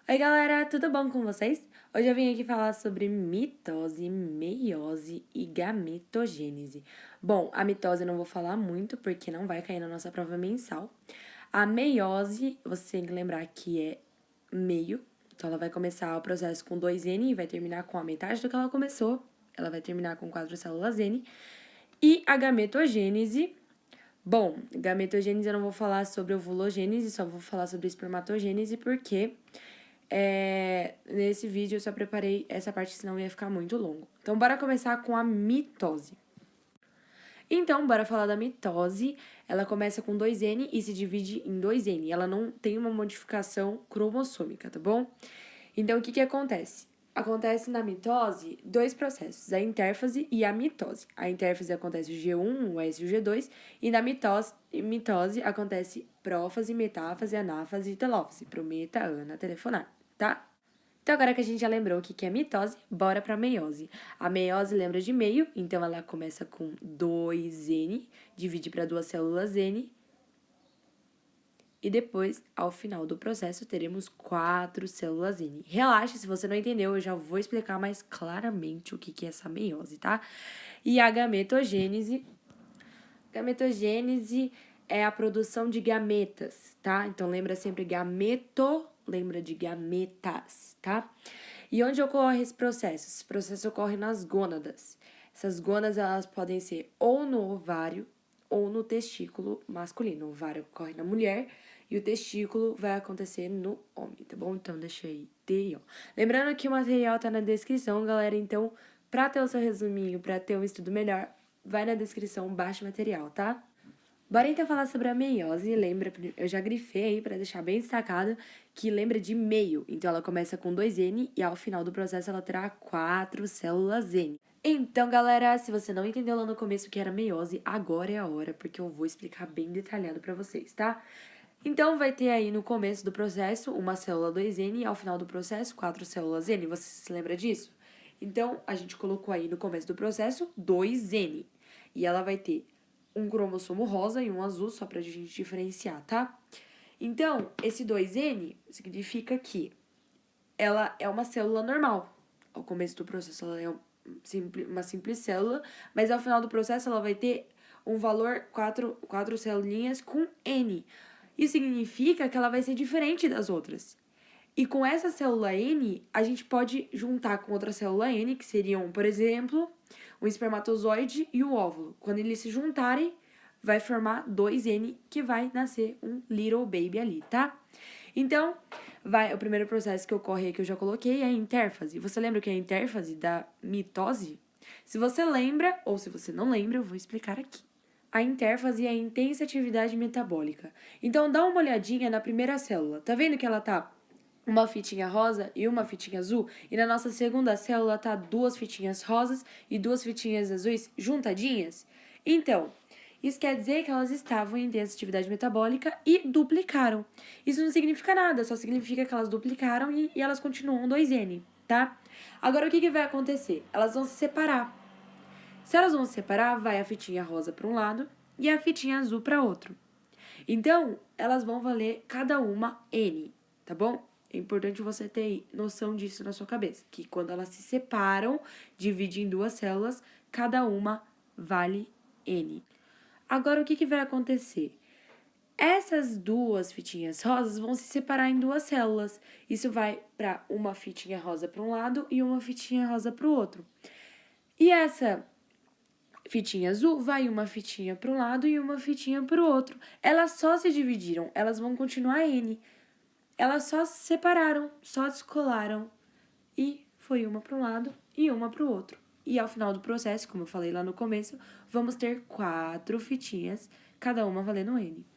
Oi galera, tudo bom com vocês? Hoje eu vim aqui falar sobre mitose, meiose e gametogênese. Bom, a mitose eu não vou falar muito porque não vai cair na nossa prova mensal. A meiose, você tem que lembrar que é meio, então ela vai começar o processo com 2N e vai terminar com a metade do que ela começou. Ela vai terminar com 4 células N. E a gametogênese, bom, gametogênese eu não vou falar sobre ovulogênese, só vou falar sobre espermatogênese porque nesse vídeo eu só preparei essa parte, senão ia ficar muito longo. Então, bora começar com a mitose. Então, bora falar da mitose. Ela começa com 2N e se divide em 2N. Ela não tem uma modificação cromossômica, tá bom? Então, o que acontece? Acontece na mitose dois processos, a intérfase e a mitose. A intérfase acontece o G1, o S e o G2, e na mitose acontece prófase, metáfase, anáfase e telófase, prometa, ana, telefonar, tá? Então, agora que a gente já lembrou o que é mitose, bora pra meiose. A meiose lembra de meio, então ela começa com 2N, divide para duas células N, e depois, ao final do processo, teremos 4 células N. Relaxa, se você não entendeu, eu já vou explicar mais claramente o que é essa meiose, tá? E a gametogênese. Gametogênese é a produção de gametas, tá? Então, lembra sempre gameto, lembra de gametas, tá? E onde ocorre esse processo? Esse processo ocorre nas gônadas. Essas gônadas, elas podem ser ou no ovário ou no testículo masculino. O ovário ocorre na mulher e o testículo vai acontecer no homem, tá bom? Então, deixa aí, ó. Lembrando que o material tá na descrição, galera. Então, pra ter o seu resuminho, pra ter um estudo melhor, vai na descrição, baixa o material, tá? Bora então falar sobre a meiose. Lembra, eu já grifei aí pra deixar bem destacado que lembra de meio. Então, ela começa com 2N e ao final do processo ela terá 4 células N. Então, galera, se você não entendeu lá no começo o que era meiose, agora é a hora, porque eu vou explicar bem detalhado pra vocês, tá? Então, vai ter aí no começo do processo uma célula 2N e ao final do processo 4 células N. Você se lembra disso? Então, a gente colocou aí no começo do processo 2N. E ela vai ter um cromossomo rosa e um azul, só pra gente diferenciar, tá? Então, esse 2N significa que ela é uma célula normal. Ao começo do processo, ela é uma simples célula, mas ao final do processo, ela vai ter um valor 4 celulinhas com N. Isso significa que ela vai ser diferente das outras. E com essa célula N, a gente pode juntar com outra célula N, que seriam, por exemplo, o espermatozoide e o óvulo. Quando eles se juntarem, vai formar 2N, que vai nascer um little baby ali, tá? Então, o primeiro processo que ocorre aí, que eu já coloquei, é a intérfase. Você lembra o que é a intérfase da mitose? Se você lembra, ou se você não lembra, eu vou explicar aqui. A intérfase é a intensa atividade metabólica. Então, dá uma olhadinha na primeira célula. Tá vendo que ela tá uma fitinha rosa e uma fitinha azul? E na nossa segunda célula tá 2 fitinhas rosas e 2 fitinhas azuis juntadinhas? Então, isso quer dizer que elas estavam em intensa atividade metabólica e duplicaram. Isso não significa nada, só significa que elas duplicaram e elas continuam 2N, tá? Agora, o que vai acontecer? Elas vão se separar. Se elas vão se separar, vai a fitinha rosa para um lado e a fitinha azul para outro. Então, elas vão valer cada uma N, tá bom? É importante você ter noção disso na sua cabeça, que quando elas se separam, dividem em duas células, cada uma vale N. Agora, o que vai acontecer? Essas duas fitinhas rosas vão se separar em duas células. Isso vai para uma fitinha rosa para um lado e uma fitinha rosa para o outro. E essa fitinha azul vai uma fitinha para um lado e uma fitinha para o outro. Elas só se dividiram, elas vão continuar N. Elas só se separaram, só descolaram e foi uma para um lado e uma para o outro. E ao final do processo, como eu falei lá no começo, vamos ter 4 fitinhas, cada uma valendo N.